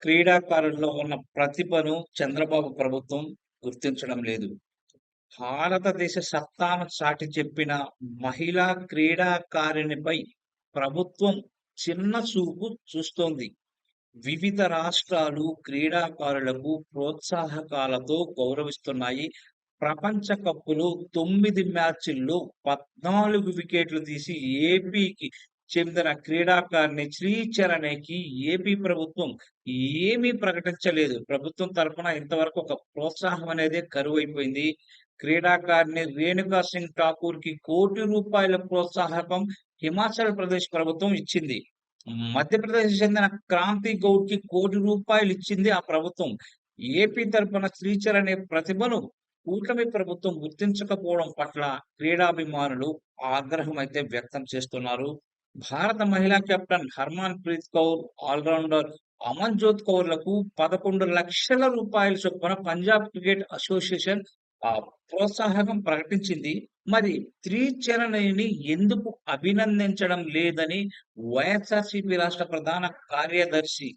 క్రీడాకారుల్లో ఉన్న ప్రతిభను చంద్రబాబు ప్రభుత్వం గుర్తించడం లేదు. భారతదేశ సత్తాను చాటి చెప్పిన మహిళా క్రీడాకారిణిపై ప్రభుత్వం చిన్న చూపు చూస్తోంది. వివిధ రాష్ట్రాలు క్రీడాకారులకు ప్రోత్సాహకాలతో గౌరవిస్తున్నాయి. ప్రపంచ కప్‌లో 9 మ్యాచుల్లో 14 వికెట్లు తీసి ఏపీకి చెందిన క్రీడాకారిణి శ్రీచరణికి ఏపీ ప్రభుత్వం ఏమీ ప్రకటించలేదు. ప్రభుత్వం తరపున ఇంతవరకు ఒక ప్రోత్సాహం అనేదే కరువైపోయింది. క్రీడాకారిణి రేణుకా సింగ్ ఠాకూర్‌కి ₹1,00,00,000 ప్రోత్సాహకం హిమాచల్ ప్రదేశ్ ప్రభుత్వం ఇచ్చింది. మధ్యప్రదేశ్‌కి చెందిన క్రాంతి గౌడ్‌కి ₹1,00,00,000 ఇచ్చింది ఆ ప్రభుత్వం. ఏపీ తరపున శ్రీచరణి ప్రతిభను కూటమి ప్రభుత్వం గుర్తించకపోవడం పట్ల క్రీడాభిమానులు ఆగ్రహం అయితే వ్యక్తం చేస్తున్నారు. భారత మహిళా కెప్టెన్ హర్మన్ ప్రీత్ కౌర్, ఆల్రౌండర్ అమన్‌జోత్ కౌర్‌లకు ₹11,00,000 చొప్పున పంజాబ్ క్రికెట్ అసోసియేషన్ ప్రోత్సాహకం ప్రకటించింది. మరి శ్రీచరణిని ఎందుకు అభినందించడం లేదని వైఎస్ఆర్‌సీపీ రాష్ట్ర ప్రధాన కార్యదర్శి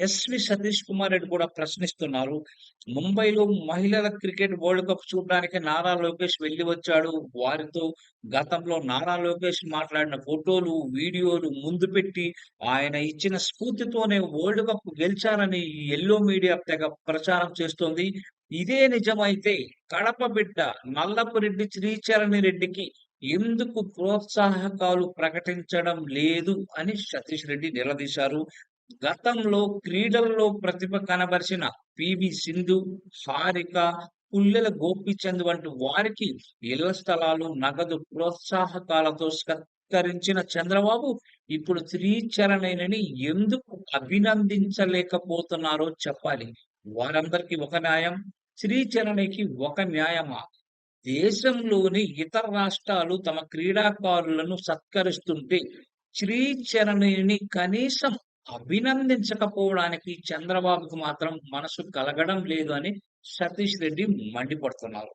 ఎస్‌వి సతీష్ కుమార్ రెడ్డి కూడా ప్రశ్నిస్తున్నారు. ముంబైలో మహిళల క్రికెట్ వరల్డ్ కప్ చూడడానికి నారా లోకేష్ వెళ్లి వచ్చాడు. వారితో గతంలో నారా లోకేష్ మాట్లాడిన ఫోటోలు, వీడియోలు ముందు పెట్టి ఆయన ఇచ్చిన స్ఫూర్తితోనే వరల్డ్ కప్ గెలిచారని యెల్లో మీడియా తెగ ప్రచారం చేస్తోంది. ఇదే నిజమైతే కడప బిడ్డ నల్లపురెడ్డి శ్రీచరణి రెడ్డికి ఎందుకు ప్రోత్సాహకాలు ప్రకటించడం లేదు అని సతీష్ రెడ్డి నిలదీశారు. గతంలో క్రీడల్లో ప్రతిభ కనబరిచిన పివి సింధు, హారిక, పుల్లెల గోపీచంద్ వంటి వారికి ఇళ్ల స్థలాలు, నగదు ప్రోత్సాహకాలతో సత్కరించిన చంద్రబాబు ఇప్పుడు శ్రీచరణిని ఎందుకు అభినందించలేకపోతున్నారో చెప్పాలి. వారందరికీ ఒక న్యాయం, శ్రీచరణికి ఒక న్యాయమా? దేశంలోని ఇతర రాష్ట్రాలు తమ క్రీడాకారులను సత్కరిస్తుంటే శ్రీచరణిని కనీసం అభినందించకపోవడానికి చంద్రబాబుకు మాత్రం మనసు కలగడం లేదు అని సతీష్ రెడ్డి మండిపడుతున్నారు.